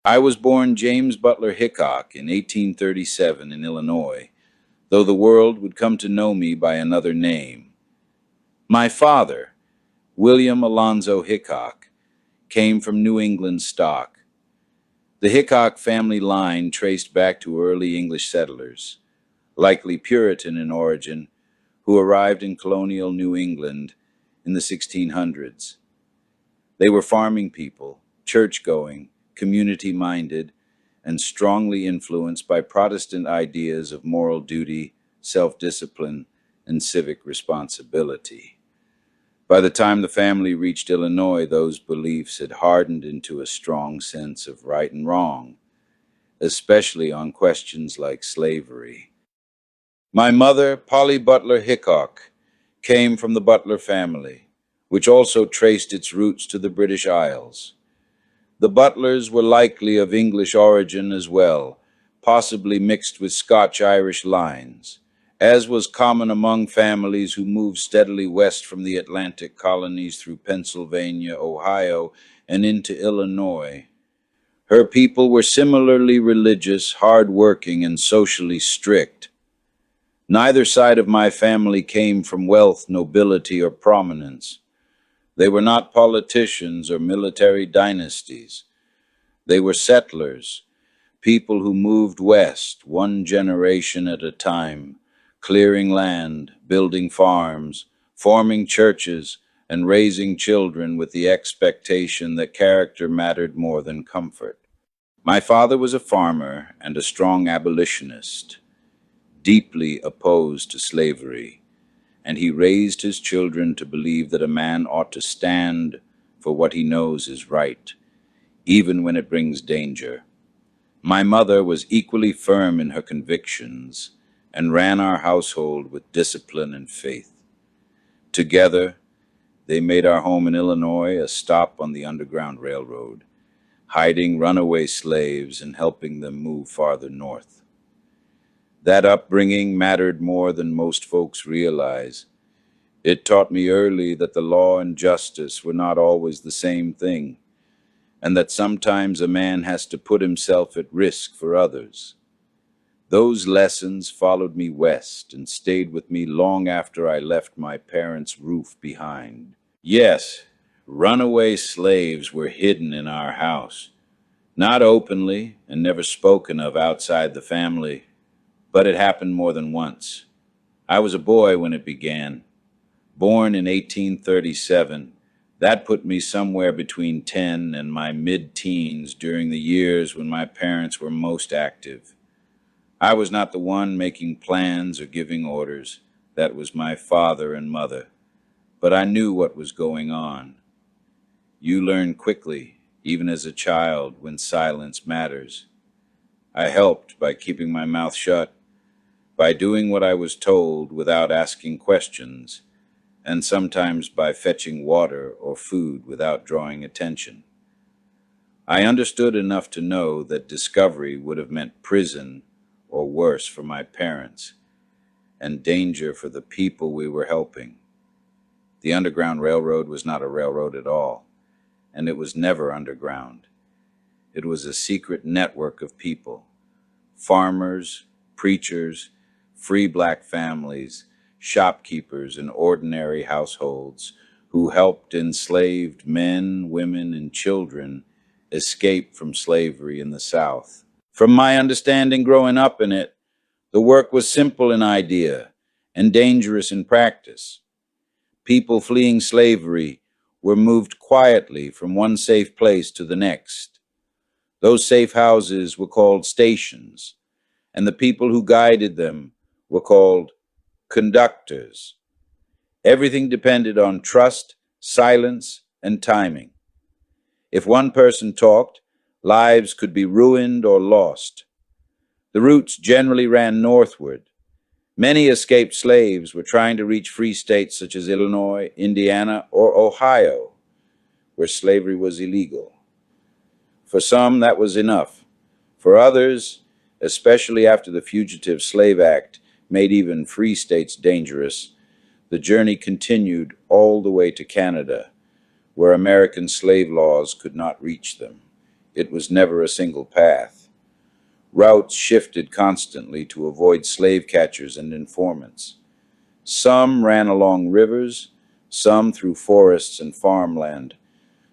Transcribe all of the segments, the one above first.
I was born James Butler Hickok in 1837 in Illinois, though the world would come to know me by another name. My father, William Alonzo Hickok, came from New England stock. The Hickok family line traced back to early English settlers, likely Puritan in origin, who arrived in colonial New England in the 1600s. They were farming people, church-going, community-minded, and strongly influenced by Protestant ideas of moral duty, self-discipline, and civic responsibility. By the time the family reached Illinois, those beliefs had hardened into a strong sense of right and wrong, especially on questions like slavery. My mother, Polly Butler Hickok, came from the Butler family, which also traced its roots to the British Isles. The Butlers were likely of English origin as well, possibly mixed with Scotch-Irish lines, as was common among families who moved steadily west from the Atlantic colonies through Pennsylvania, Ohio, and into Illinois. Her people were similarly religious, hard-working, and socially strict. Neither side of my family came from wealth, nobility, or prominence. They were not politicians or military dynasties. They were settlers, people who moved west one generation at a time, clearing land, building farms, forming churches, and raising children with the expectation that character mattered more than comfort. My father was a farmer and a strong abolitionist, deeply opposed to slavery, and he raised his children to believe that a man ought to stand for what he knows is right, even when it brings danger. My mother was equally firm in her convictions and ran our household with discipline and faith. Together, they made our home in Illinois a stop on the Underground Railroad, hiding runaway slaves and helping them move farther north. That upbringing mattered more than most folks realize. It taught me early that the law and justice were not always the same thing, and that sometimes a man has to put himself at risk for others. Those lessons followed me west and stayed with me long after I left my parents' roof behind. Yes, runaway slaves were hidden in our house, not openly and never spoken of outside the family, but it happened more than once. I was a boy when it began. Born in 1837, that put me somewhere between 10 and my mid-teens during the years when my parents were most active. I was not the one making plans or giving orders. That was my father and mother. But I knew what was going on. You learn quickly, even as a child, when silence matters. I helped by keeping my mouth shut, by doing what I was told without asking questions, and sometimes by fetching water or food without drawing attention. I understood enough to know that discovery would have meant prison or worse for my parents, and danger for the people we were helping. The Underground Railroad was not a railroad at all, and it was never underground. It was a secret network of people, farmers, preachers, free black families, shopkeepers, and ordinary households who helped enslaved men, women, and children escape from slavery in the South. From my understanding growing up in it, the work was simple in idea and dangerous in practice. People fleeing slavery were moved quietly from one safe place to the next. Those safe houses were called stations, and the people who guided them were called conductors. Everything depended on trust, silence, and timing. If one person talked, lives could be ruined or lost. The routes generally ran northward. Many escaped slaves were trying to reach free states such as Illinois, Indiana, or Ohio, where slavery was illegal. For some, that was enough. For others, especially after the Fugitive Slave Act made even free states dangerous, the journey continued all the way to Canada, where American slave laws could not reach them. It was never a single path. Routes shifted constantly to avoid slave catchers and informants. Some ran along rivers, some through forests and farmland,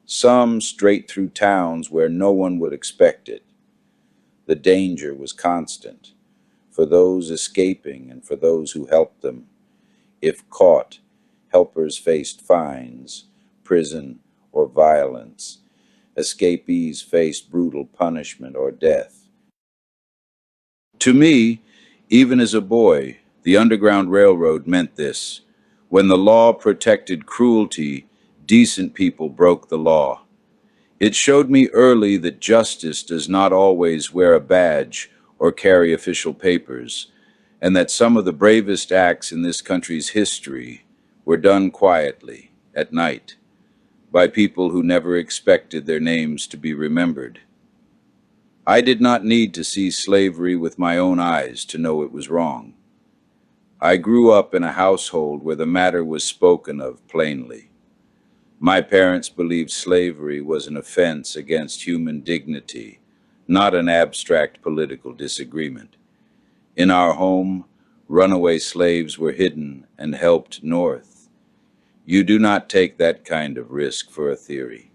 some straight through towns where no one would expect it. The danger was constant, for those escaping and for those who helped them. If caught, helpers faced fines, prison, or violence. Escapees faced brutal punishment or death. To me, even as a boy, the Underground Railroad meant this. When the law protected cruelty, decent people broke the law. It showed me early that justice does not always wear a badge or carry official papers, and that some of the bravest acts in this country's history were done quietly, at night, by people who never expected their names to be remembered. I did not need to see slavery with my own eyes to know it was wrong. I grew up in a household where the matter was spoken of plainly. My parents believed slavery was an offense against human dignity, not an abstract political disagreement. In our home, runaway slaves were hidden and helped north. You do not take that kind of risk for a theory.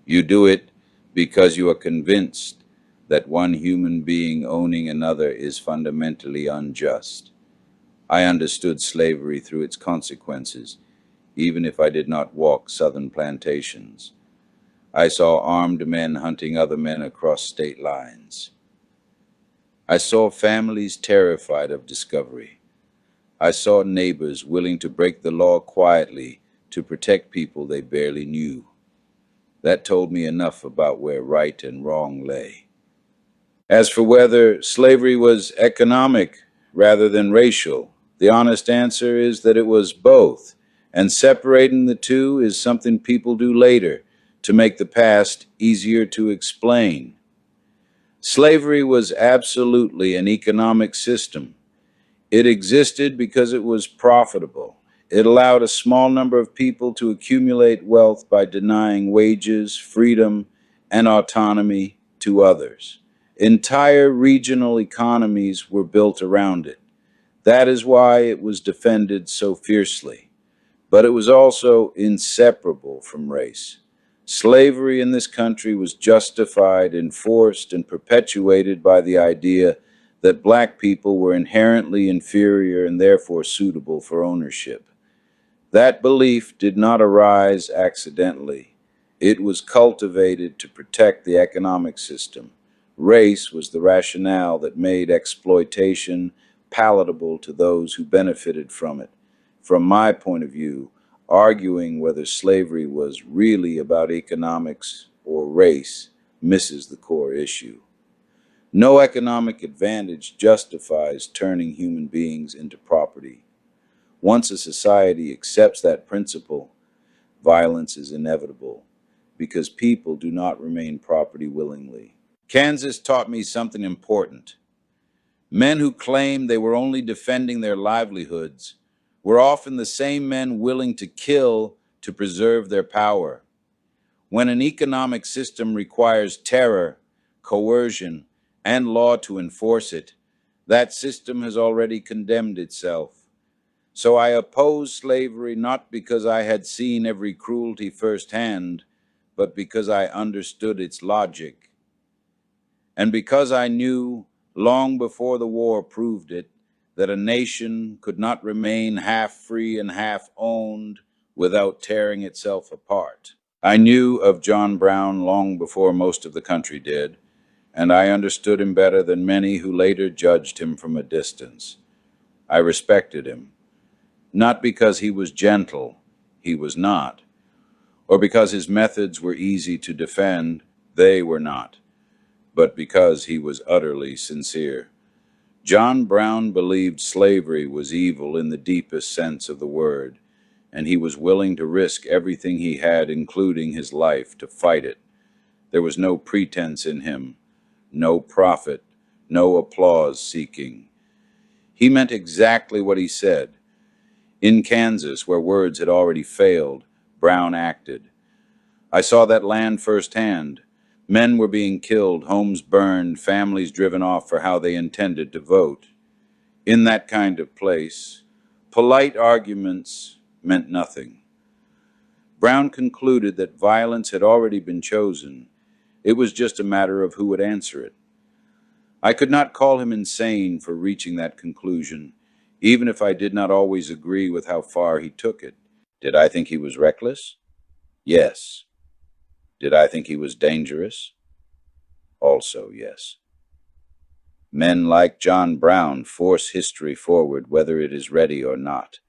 You do it because you are convinced that one human being owning another is fundamentally unjust. I understood slavery through its consequences, even if I did not walk southern plantations. I saw armed men hunting other men across state lines. I saw families terrified of discovery. I saw neighbors willing to break the law quietly to protect people they barely knew. That told me enough about where right and wrong lay. As for whether slavery was economic rather than racial, the honest answer is that it was both, and separating the two is something people do later to make the past easier to explain. Slavery was absolutely an economic system. It existed because it was profitable. It allowed a small number of people to accumulate wealth by denying wages, freedom, and autonomy to others. Entire regional economies were built around it. That is why it was defended so fiercely. But it was also inseparable from race. Slavery in this country was justified, enforced, and perpetuated by the idea that black people were inherently inferior and therefore suitable for ownership. That belief did not arise accidentally. It was cultivated to protect the economic system. Race was the rationale that made exploitation palatable to those who benefited from it. From my point of view, arguing whether slavery was really about economics or race misses the core issue. No economic advantage justifies turning human beings into property. Once a society accepts that principle, violence is inevitable because people do not remain property willingly. Kansas taught me something important. Men who claimed they were only defending their livelihoods were often the same men willing to kill to preserve their power. When an economic system requires terror, coercion, and law to enforce it, that system has already condemned itself. So I opposed slavery not because I had seen every cruelty firsthand, but because I understood its logic. And because I knew, long before the war proved it, that a nation could not remain half free and half owned without tearing itself apart. I knew of John Brown long before most of the country did, and I understood him better than many who later judged him from a distance. I respected him, not because he was gentle, he was not, or because his methods were easy to defend, they were not, but because he was utterly sincere. John Brown believed slavery was evil in the deepest sense of the word, and he was willing to risk everything he had, including his life, to fight it. There was no pretense in him, no profit, no applause seeking. He meant exactly what he said. In Kansas, where words had already failed, Brown acted. I saw that land firsthand. Men were being killed, homes burned, families driven off for how they intended to vote. In that kind of place, polite arguments meant nothing. Brown concluded that violence had already been chosen. It was just a matter of who would answer it. I could not call him insane for reaching that conclusion, even if I did not always agree with how far he took it. Did I think he was reckless? Yes. Did I think he was dangerous? Also, yes. Men like John Brown force history forward whether it is ready or not,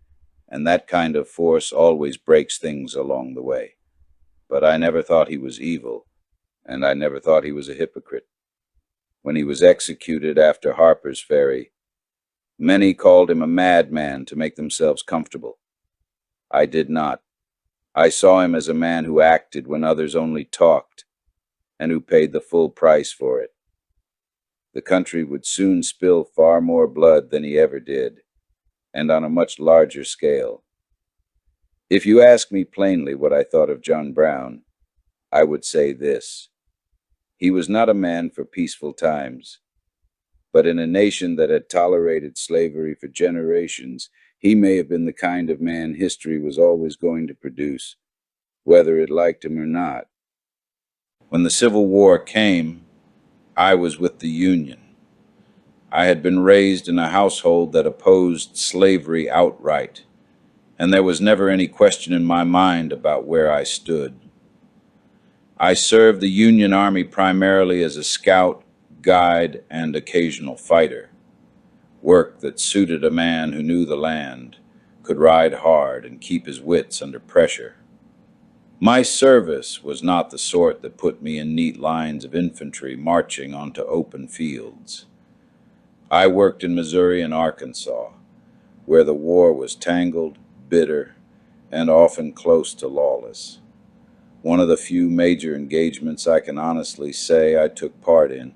and that kind of force always breaks things along the way. But I never thought he was evil, and I never thought he was a hypocrite. When he was executed after Harper's Ferry, many called him a madman to make themselves comfortable. I did not. I saw him as a man who acted when others only talked, and who paid the full price for it. The country would soon spill far more blood than he ever did, and on a much larger scale. If you ask me plainly what I thought of John Brown, I would say this. He was not a man for peaceful times, but in a nation that had tolerated slavery for generations, he may have been the kind of man history was always going to produce, whether it liked him or not. When the Civil War came, I was with the Union. I had been raised in a household that opposed slavery outright, and there was never any question in my mind about where I stood. I served the Union Army primarily as a scout, guide, and occasional fighter, work that suited a man who knew the land, could ride hard, and keep his wits under pressure. My service was not the sort that put me in neat lines of infantry marching onto open fields. I worked in Missouri and Arkansas, where the war was tangled, bitter, and often close to lawless. One of the few major engagements I can honestly say I took part in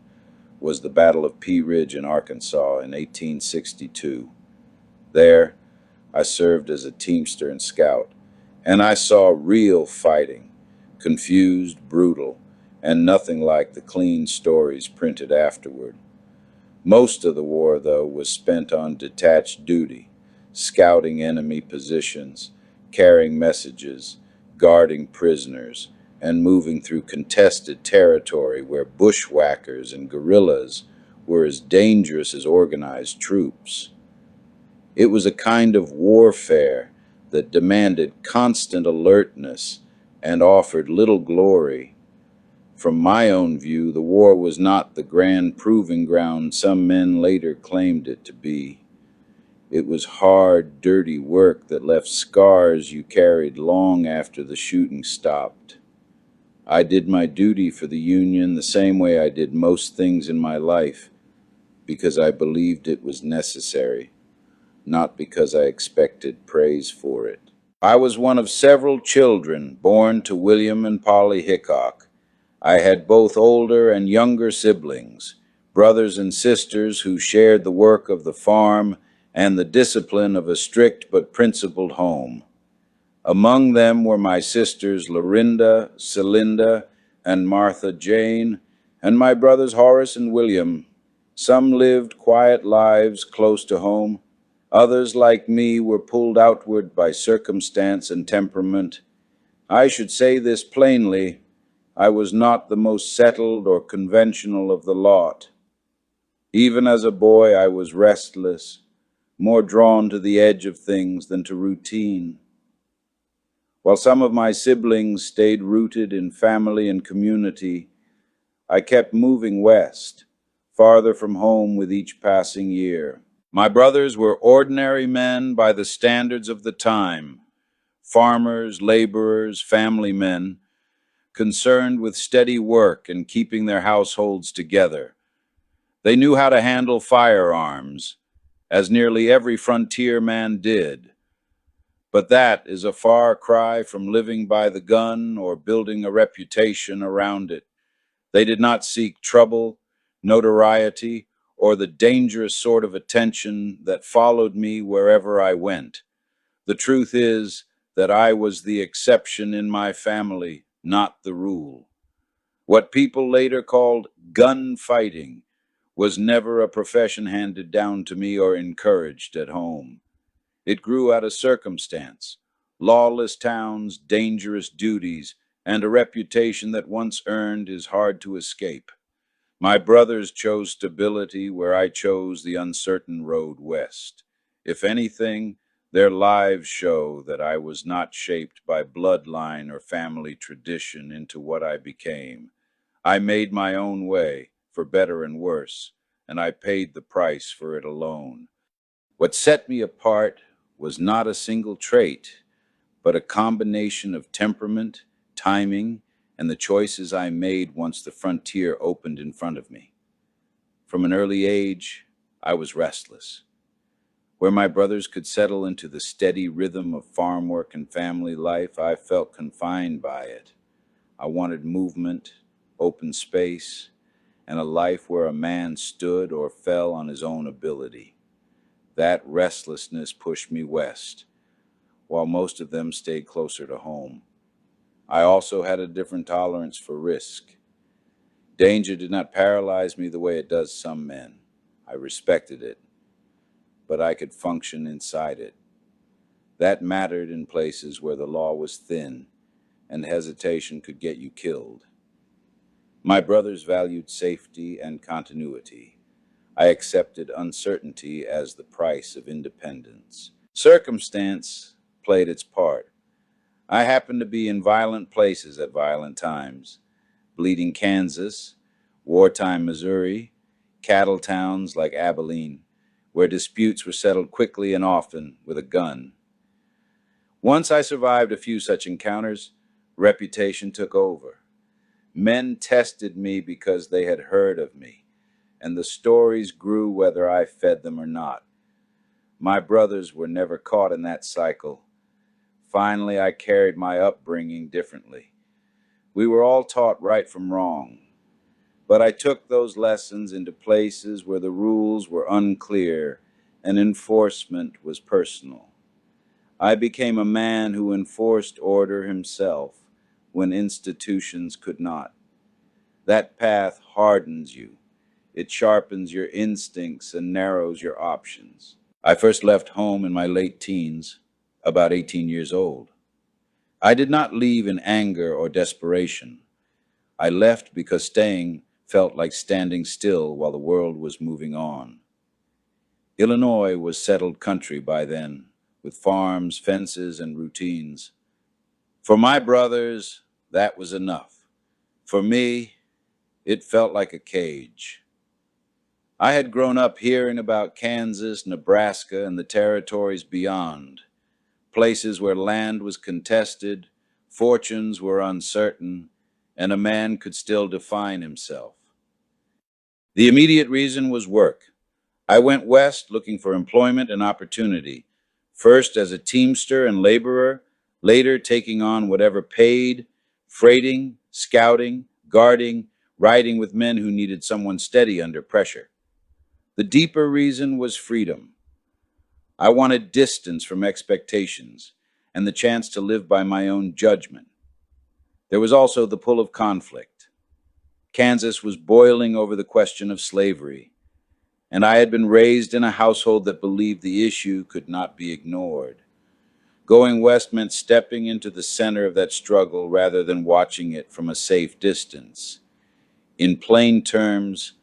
was the Battle of Pea Ridge in Arkansas in 1862. There, I served as a teamster and scout, and I saw real fighting, confused, brutal, and nothing like the clean stories printed afterward. Most of the war, though, was spent on detached duty, scouting enemy positions, carrying messages, guarding prisoners, and moving through contested territory where bushwhackers and guerrillas were as dangerous as organized troops. It was a kind of warfare that demanded constant alertness and offered little glory. From my own view, the war was not the grand proving ground some men later claimed it to be. It was hard, dirty work that left scars you carried long after the shooting stopped. I did my duty for the Union the same way I did most things in my life, because I believed it was necessary, not because I expected praise for it. I was one of several children born to William and Polly Hickok. I had both older and younger siblings, brothers and sisters who shared the work of the farm and the discipline of a strict but principled home. Among them were my sisters Lorinda, Celinda, and Martha Jane, and my brothers Horace and William. Some lived quiet lives close to home. Others, like me, were pulled outward by circumstance and temperament. I should say this plainly. I was not the most settled or conventional of the lot. Even as a boy, I was restless, more drawn to the edge of things than to routine. While some of my siblings stayed rooted in family and community, I kept moving west, farther from home with each passing year. My brothers were ordinary men by the standards of the time, farmers, laborers, family men, concerned with steady work and keeping their households together. They knew how to handle firearms, as nearly every frontier man did. But that is a far cry from living by the gun or building a reputation around it. They did not seek trouble, notoriety, or the dangerous sort of attention that followed me wherever I went. The truth is that I was the exception in my family, not the rule. What people later called gunfighting was never a profession handed down to me or encouraged at home. It grew out of circumstance, lawless towns, dangerous duties, and a reputation that once earned is hard to escape. My brothers chose stability where I chose the uncertain road west. If anything, their lives show that I was not shaped by bloodline or family tradition into what I became. I made my own way, for better and worse, and I paid the price for it alone. What set me apart was not a single trait, but a combination of temperament, timing, and the choices I made once the frontier opened in front of me. From an early age, I was restless. Where my brothers could settle into the steady rhythm of farm work and family life, I felt confined by it. I wanted movement, open space, and a life where a man stood or fell on his own ability. That restlessness pushed me west, while most of them stayed closer to home. I also had a different tolerance for risk. Danger did not paralyze me the way it does some men. I respected it, but I could function inside it. That mattered in places where the law was thin and hesitation could get you killed. My brothers valued safety and continuity. I accepted uncertainty as the price of independence. Circumstance played its part. I happened to be in violent places at violent times. Bleeding Kansas, wartime Missouri, cattle towns like Abilene, where disputes were settled quickly and often with a gun. Once I survived a few such encounters, reputation took over. Men tested me because they had heard of me, and the stories grew whether I fed them or not. My brothers were never caught in that cycle. Finally, I carried my upbringing differently. We were all taught right from wrong, but I took those lessons into places where the rules were unclear and enforcement was personal. I became a man who enforced order himself when institutions could not. That path hardens you. It sharpens your instincts and narrows your options. I first left home in my late teens, about 18 years old. I did not leave in anger or desperation. I left because staying felt like standing still while the world was moving on. Illinois was settled country by then, with farms, fences, and routines. For my brothers, that was enough. For me, it felt like a cage. I had grown up hearing about Kansas, Nebraska, and the territories beyond, places where land was contested, fortunes were uncertain, and a man could still define himself. The immediate reason was work. I went west looking for employment and opportunity, first as a teamster and laborer, later taking on whatever paid, freighting, scouting, guarding, riding with men who needed someone steady under pressure. The deeper reason was freedom. I wanted distance from expectations and the chance to live by my own judgment. There was also the pull of conflict. Kansas was boiling over the question of slavery, and I had been raised in a household that believed the issue could not be ignored. Going west meant stepping into the center of that struggle rather than watching it from a safe distance. In plain terms,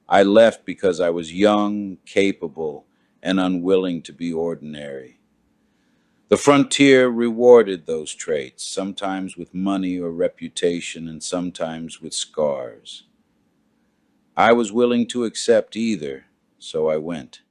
I left because I was young, capable, and unwilling to be ordinary. The frontier rewarded those traits, sometimes with money or reputation, and sometimes with scars. I was willing to accept either, so I went.